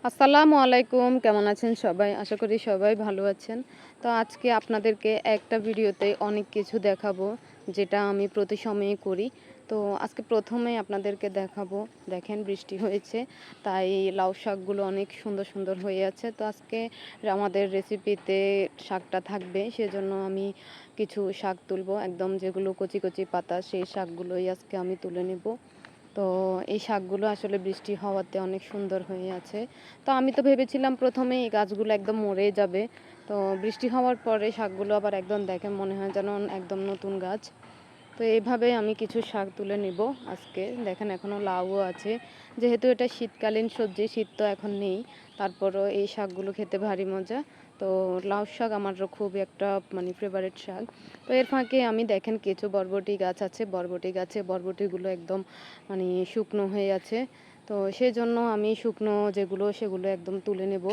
আসসালামু আলাইকুম, কেমন আছেন সবাই? আশা করি সবাই ভালো আছেন। তো আজকে আপনাদেরকে একটা ভিডিওতে অনেক কিছু দেখাবো, যেটা আমি প্রতি সময়ে করি। তো আজকে প্রথমেই আপনাদেরকে দেখাবো, দেখেন বৃষ্টি হয়েছে, তাই লাউ শাকগুলো অনেক সুন্দর সুন্দর হয়ে আছে। তো আজকে আমাদের রেসিপিতে শাকটা থাকবে, সেজন্য আমি কিছু শাক তুলবো, একদম যেগুলো কচি কচি পাতা, সেই শাকগুলোই আজকে আমি তুলে নেব। তো এই শাকগুলো আসলে বৃষ্টি হওয়াতে অনেক সুন্দর হয়ে আছে। তো আমি তো ভেবেছিলাম প্রথমে এই গাছগুলো একদম মরে যাবে। তো বৃষ্টি হওয়ার পরে শাকগুলো আবার একদম দেখে মনে হয় যেন একদম নতুন গাছ। তো এইভাবে আমি কিছু শাক তুলে নিব আজকে। দেখেন এখনও লাউও আছে, যেহেতু এটা শীতকালীন সবজি, শীত তো এখন নেই, তারপরও এই শাকগুলো খেতে ভারী মজা। তো লাউ শাক আমার খুব একটা ফেভারিট শাক। তো এর ফাঁকে আমি দেখেন কিছু বরবটি গাছ আছে, বরবটি গাছে বরবটিগুলো একদম শুকনো হয়ে আছে। তো সেই জন্য আমি শুকনো যেগুলো সেগুলো একদম তুলে নেব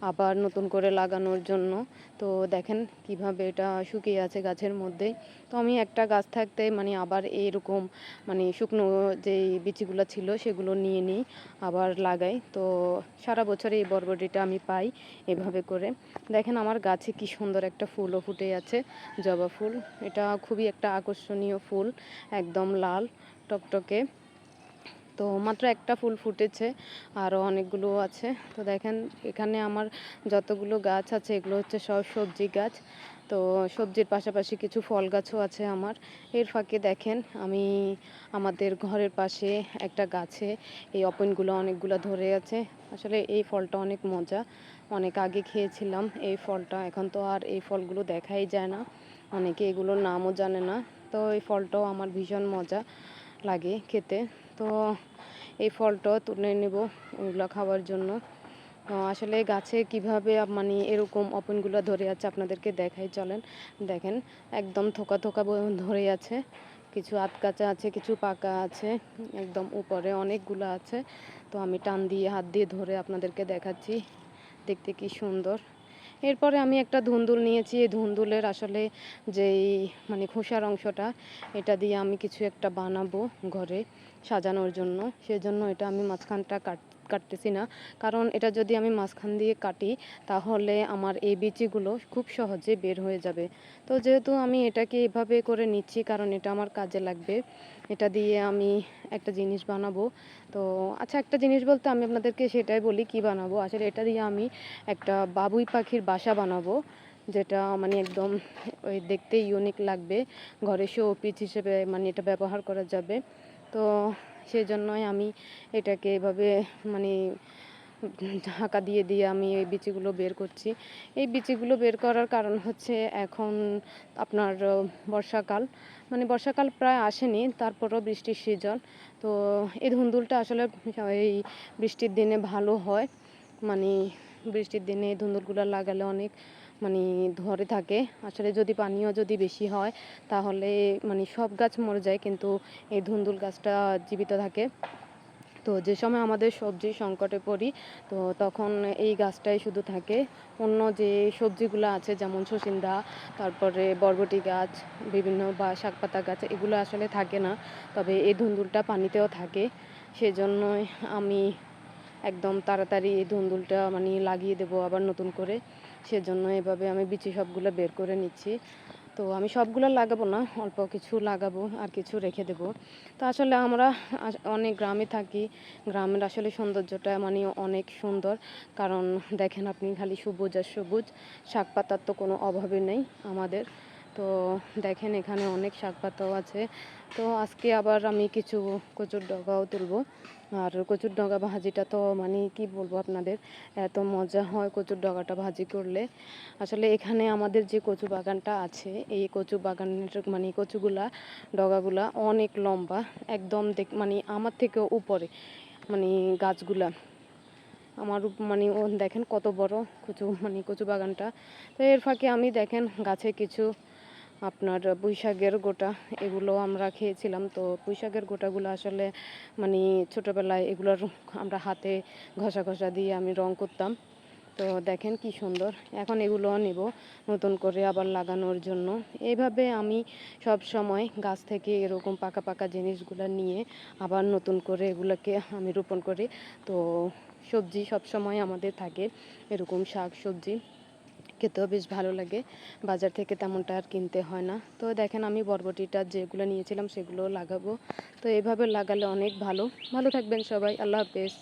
আবার নতুন করে লাগানোর জন্য। তো দেখেন কিভাবে এটা শুকিয়ে আছে গাছের মধ্যে। তো আমি একটা গাছ থাকতে আবার এইরকম শুকনো যেই বিচিগুলো ছিল সেগুলো নিয়ে নিই, আবার লাগাই। তো সারা বছর এই বরবটিটা আমি পাই এভাবে করে। দেখেন আমার গাছে কি সুন্দর একটা ফুলও ফুটে আছে, জবা ফুল। এটা খুবই একটা আকর্ষণীয় ফুল, একদম লাল টকটকে। তো মাত্র একটা ফুল ফুটেছে, আরও অনেকগুলো আছে। তো দেখেন এখানে আমার যতগুলো গাছ আছে এগুলো হচ্ছে সব সবজি গাছ। তো সবজির পাশাপাশি কিছু ফল গাছও আছে আমার। এর ফাঁকে দেখেন আমি আমাদের ঘরের পাশে একটা গাছে এই অপনগুলো অনেকগুলো ধরে আছে। আসলে এই ফলটা অনেক মজা, অনেক আগে খেয়েছিলাম এই ফলটা, এখন তো আর এই ফলগুলো দেখাই যায় না, অনেকে এগুলোর নামও জানে না। তো এই ফলটাও আমার ভীষণ মজা লাগে খেতে। তো এই ফলটা তুলে নেব ওগুলো খাওয়ার জন্য। আসলে গাছে কিভাবে এরকম অপনগুলো ধরে আছে আপনাদেরকে দেখাই, চলেন দেখেন। একদম থোকা থোকা ধরে আছে, কিছু আধ কাঁচা আছে, কিছু পাকা আছে, একদম উপরে অনেকগুলো আছে। তো আমি টান দিয়ে হাত দিয়ে ধরে আপনাদেরকে দেখাচ্ছি, দেখতে কি সুন্দর। এরপরে আমি একটা ধুন্দুল নিয়েছি। এই ধুন্দুলের আসলে যেই খোসার অংশটা, এটা দিয়ে আমি কিছু একটা বানাবো ঘরে সাজানোর জন্য। সেজন্য এটা আমি মাঝখানটা কাটতেছি না, কারণ এটা যদি আমি মাঝখান দিয়ে কাটি তাহলে আমার এই বিচিগুলো খুব সহজে বের হয়ে যাবে। তো যেহেতু আমি এটাকে এভাবে করে নিচ্ছি, কারণ এটা আমার কাজে লাগবে, এটা দিয়ে আমি একটা জিনিস বানাবো। তো আচ্ছা, একটা জিনিস বলতে আমি আপনাদেরকে সেটাই বলি কি বানাবো। আসলে এটা দিয়ে আমি একটা বাবুই পাখির বাসা বানাবো, যেটা একদম ওই দেখতে ইউনিক লাগবে, ঘরে শো পিস হিসেবে এটা ব্যবহার করা যাবে। তো সেই জন্যই আমি এটাকে এভাবে মানে ঢাকা দিয়ে দিয়ে আমি এই বিচিগুলো বের করছি। এই বিচিগুলো বের করার কারণ হচ্ছে এখন আপনার বর্ষাকাল, বর্ষাকাল প্রায় আসেনি, তারপরও বৃষ্টির সিজন। তো এই ধুন্দুলটা আসলে এই বৃষ্টির দিনে ভালো হয়। মানে বৃষ্টির দিনে এই ধুন্দুলগুলো লাগালে অনেক ধরে থাকে। আসলে যদি পানিও যদি বেশি হয় তাহলে সব গাছ মরে যায়, কিন্তু এই ধুন্দুল গাছটা জীবিত থাকে। তো যে সময় আমাদের সবজি সংকটে পড়ি, তো তখন এই গাছটাই শুধু থাকে। অন্য যে সবজিগুলো আছে যেমন সচিন্দা, তারপরে বরবটি গাছ, বিভিন্ন বা শাকপাতা গাছ, এগুলো আসলে থাকে না। তবে এই ধুন্দুলটা পানিতেও থাকে, সেজন্যই আমি একদম তাড়াতাড়ি এই ধুন্দুলটা লাগিয়ে দেবো আবার নতুন করে। সেজন্য এভাবে আমি বিচি সবগুলো বের করে নিচ্ছি। তো আমি সবগুলো লাগাবো না, অল্প কিছু লাগাবো আর কিছু রেখে দেবো। তো আসলে আমরা অনেক গ্রামে থাকি, গ্রামের আসলে সৌন্দর্যটা অনেক সুন্দর। কারণ দেখেন আপনি খালি সবুজ আর সবুজ, শাক পাতার তো কোনো অভাবে নেই আমাদের। তো দেখেন এখানে অনেক শাক পাতাও আছে। তো আজকে আবার আমি কিছু কচুর ডগাও তুলবো। আর কচুর ডগা ভাজিটা তো কি বলবো আপনাদের, এত মজা হয় কচুর ডগাটা ভাজি করলে। আসলে এখানে আমাদের যে কচু বাগানটা আছে, এই কচু বাগানের কচুগুলা ডগাগুলা অনেক লম্বা, একদম আমার থেকেও উপরে গাছগুলা আমার ও দেখেন কত বড় কচু কচু বাগানটা। তো এর ফাঁকে আমি দেখেন গাছে কিছু আপনার পুঁইশাকের গোটা, এগুলো আমরা খেয়েছিলাম। তো পুঁইশাকের গোটাগুলো আসলে ছোটোবেলায় এগুলোর আমরা হাতে ঘষা ঘষা দিয়ে আমি রং করতাম। তো দেখেন কি সুন্দর, এখন এগুলো নেব নতুন করে আবার লাগানোর জন্য। এইভাবে আমি সব সময় গাছ থেকে এরকম পাকা পাকা জিনিসগুলো নিয়ে আবার নতুন করে এগুলোকে আমি রোপণ করি। তো সবজি সব সময় আমাদের থাকে, এরকম শাক সবজি খেতেও বেশ ভালো লাগে। বাজার থেকে তেমনটা আর কিনতে হয় না। তো দেখেন আমি বরবটিটা যেগুলো নিয়েছিলাম সেগুলো লাগাবো। তো এভাবে লাগালে অনেক ভালো। ভালো থাকবেন সবাই। আল্লাহ হাফেজ।